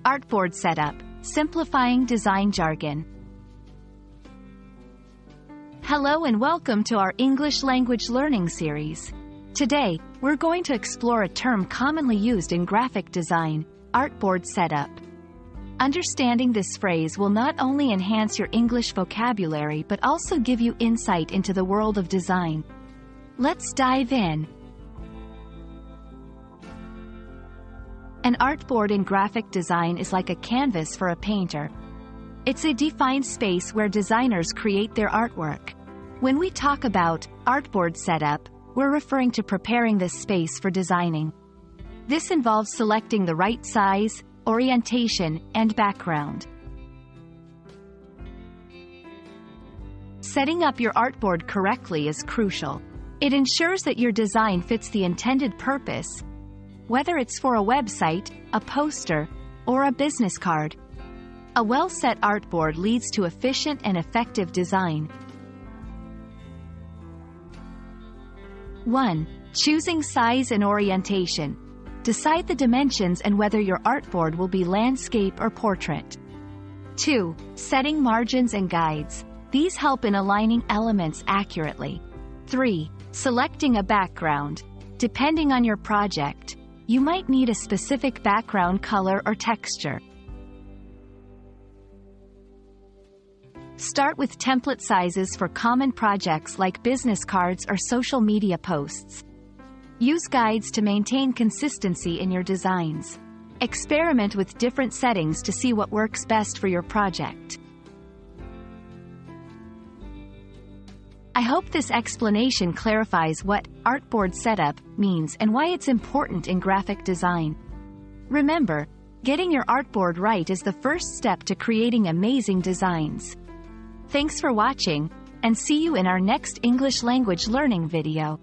Artboard setup, simplifying design jargon. Hello and welcome to our English language learning series. Today, we're going to explore a term commonly used in graphic design, artboard setup. Understanding this phrase will not only enhance your English vocabulary but also give you insight into the world of design. Let's dive in. An artboard in graphic design is like a canvas for a painter. It's a defined space where designers create their artwork. When we talk about artboard setup, we're referring to preparing this space for designing. This involves selecting the right size, orientation, and background. Setting up your artboard correctly is crucial. It ensures that your design fits the intended purpose, whether it's for a website, a poster, or a business card. A well-set artboard leads to efficient and effective design. 1. Choosing size and orientation. Decide the dimensions and whether your artboard will be landscape or portrait. 2. Setting margins and guides. These help in aligning elements accurately. 3. Selecting a background. Depending on your project, you might need a specific background color or texture. Start with template sizes for common projects like business cards or social media posts. Use guides to maintain consistency in your designs. Experiment with different settings to see what works best for your project. I hope this explanation clarifies what artboard setup means and why it's important in graphic design. Remember, getting your artboard right is the first step to creating amazing designs. Thanks for watching, and see you in our next English language learning video.